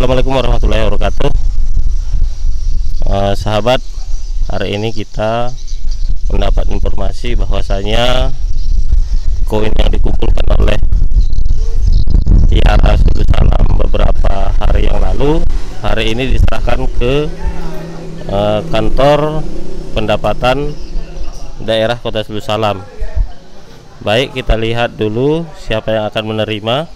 Assalamualaikum warahmatullahi wabarakatuh. Sahabat, hari ini kita mendapat informasi bahwasanya koin yang dikumpulkan oleh Tiara Salam beberapa hari yang lalu, hari ini diserahkan ke kantor pendapatan daerah Kota Salam. Baik, kita lihat dulu siapa yang akan menerima.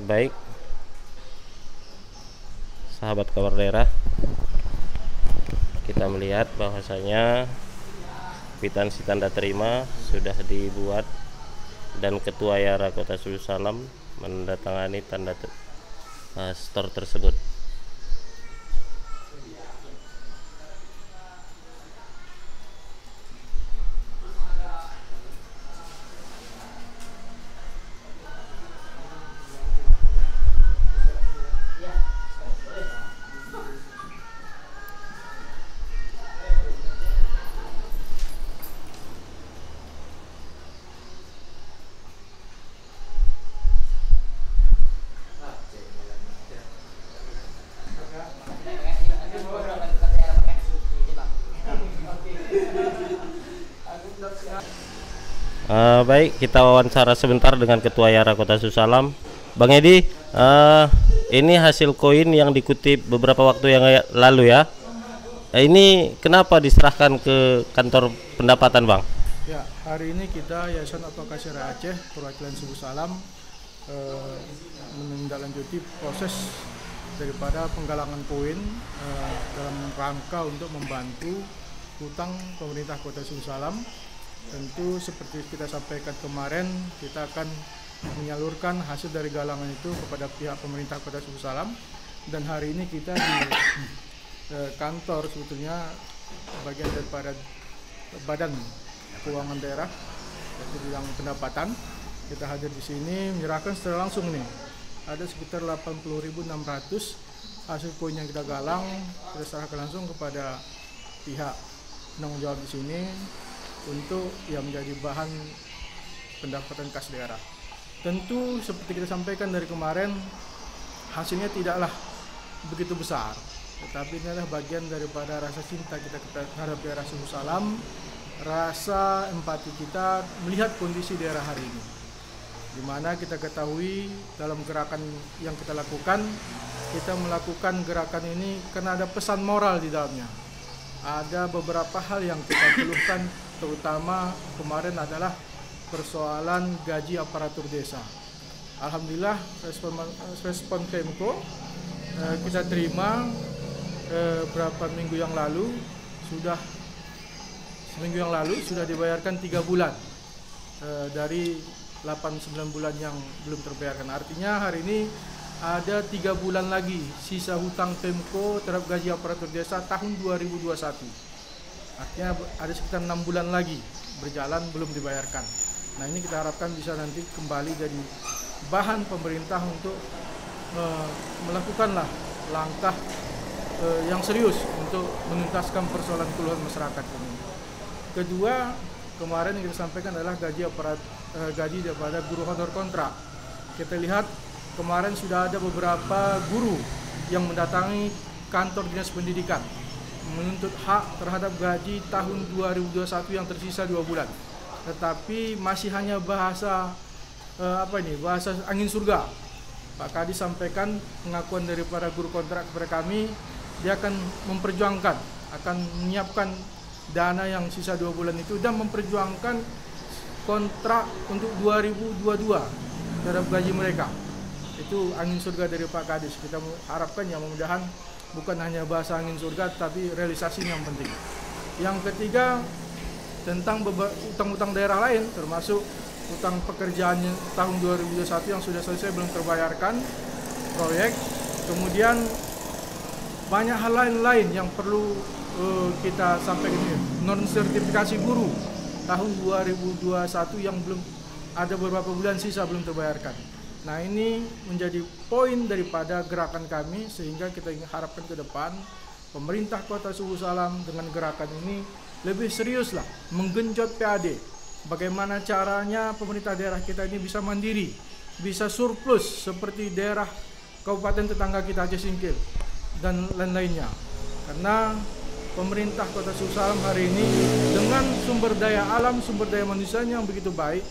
Baik, sahabat kabar daerah, kita melihat bahwasanya kwitansi tanda terima sudah dibuat dan Ketua Yara Kota Salam menandatangani tanda store tersebut. Baik, kita wawancara sebentar dengan Ketua Yara Kota Salam. Bang Edi, ini hasil koin yang dikutip beberapa waktu yang lalu ya. Ini kenapa diserahkan ke kantor pendapatan, Bang? Ya, hari ini kita Yayasan Advokasi Rakyat Aceh perwakilan Salam menindaklanjuti proses daripada penggalangan koin dalam rangka untuk membantu hutang pemerintah Kota Salam. Tentu seperti kita sampaikan kemarin, kita akan menyalurkan hasil dari galangan itu kepada pihak pemerintah Kota Salam, dan hari ini kita di kantor sebetulnya bagian daripada Badan Keuangan Daerah yaitu bidang pendapatan, kita hadir di sini menyerahkan secara langsung nih. Ada sekitar 80.600 hasil koin yang kita galang, kita serahkan langsung kepada pihak penanggung jawab di sini untuk yang menjadi bahan pendapatan kas daerah. Tentu seperti kita sampaikan dari kemarin, hasilnya tidaklah begitu besar, tetapi ini adalah bagian daripada rasa cinta kita terhadap daerah Salam, rasa empati kita melihat kondisi daerah hari ini, di mana kita ketahui dalam gerakan yang kita lakukan, kita melakukan gerakan ini karena ada pesan moral di dalamnya. Ada beberapa hal yang kita keluhkan, terutama kemarin adalah persoalan gaji aparatur desa. Alhamdulillah respon Pemko kita terima berapa minggu yang lalu, seminggu yang lalu sudah dibayarkan 3 bulan dari 8-9 bulan yang belum terbayarkan. Artinya hari ini ada 3 bulan lagi sisa hutang Pemko terhadap gaji aparatur desa tahun 2021. Artinya ada sekitar 6 bulan lagi berjalan belum dibayarkan. Nah, ini kita harapkan bisa nanti kembali jadi bahan pemerintah untuk melakukanlah langkah yang serius untuk menuntaskan persoalan keluhan masyarakat ini. Kedua, kemarin yang kita sampaikan adalah gaji daripada guru honor kontrak. Kita lihat kemarin sudah ada beberapa guru yang mendatangi kantor dinas pendidikan menuntut hak terhadap gaji tahun 2021 yang tersisa 2 bulan. Tetapi masih hanya bahasa bahasa angin surga. Pak Kadis sampaikan pengakuan daripada guru kontrak kepada kami, dia akan memperjuangkan, akan menyiapkan dana yang sisa 2 bulan itu dan memperjuangkan kontrak untuk 2022 terhadap gaji mereka. Itu angin surga dari Pak Kadis. Kita harapkan yang mudah-mudahan bukan hanya bahasa angin surga, tapi realisasi yang penting. Yang ketiga, tentang utang-utang daerah lain, termasuk utang pekerjaannya tahun 2021 yang sudah selesai belum terbayarkan proyek. Kemudian banyak hal lain yang perlu kita sampaikan ini. Non sertifikasi guru tahun 2021 yang belum ada beberapa bulan sisa belum terbayarkan. Nah, ini menjadi poin daripada gerakan kami, sehingga kita harapkan ke depan pemerintah Kota Suhu Salam dengan gerakan ini lebih seriuslah menggenjot PAD. Bagaimana caranya pemerintah daerah kita ini bisa mandiri, bisa surplus seperti daerah kabupaten tetangga kita Aceh Singkil dan lain-lainnya. Karena pemerintah Kota Suhu Salam hari ini dengan sumber daya alam, sumber daya manusianya yang begitu baik,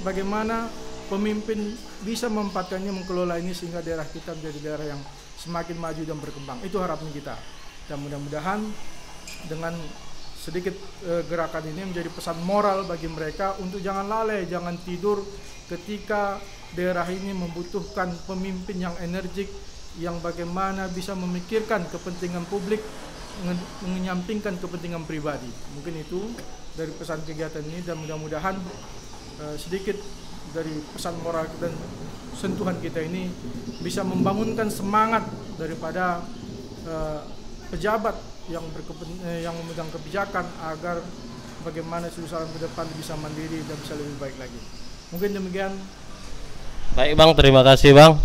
bagaimana pemimpin bisa memanfaatkannya, mengelola ini sehingga daerah kita menjadi daerah yang semakin maju dan berkembang. Itu harapan kita. Dan mudah-mudahan dengan sedikit gerakan ini menjadi pesan moral bagi mereka untuk jangan lalai, jangan tidur ketika daerah ini membutuhkan pemimpin yang energik, yang bagaimana bisa memikirkan kepentingan publik, menyampingkan kepentingan pribadi. Mungkin itu dari pesan kegiatan ini, dan mudah-mudahan sedikit dari pesan moral dan sentuhan kita ini bisa membangunkan semangat daripada pejabat yang memegang kebijakan agar bagaimana Suhu Salam ke depan bisa mandiri dan bisa lebih baik lagi. Mungkin demikian. Baik Bang, terima kasih Bang.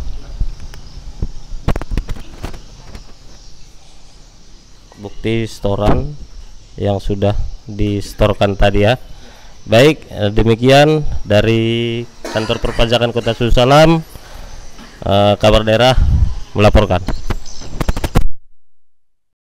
Bukti setoran yang sudah distorkan tadi ya. Baik, demikian dari Kantor Perpajakan Kota Suhu Salam, Kabar Daerah melaporkan.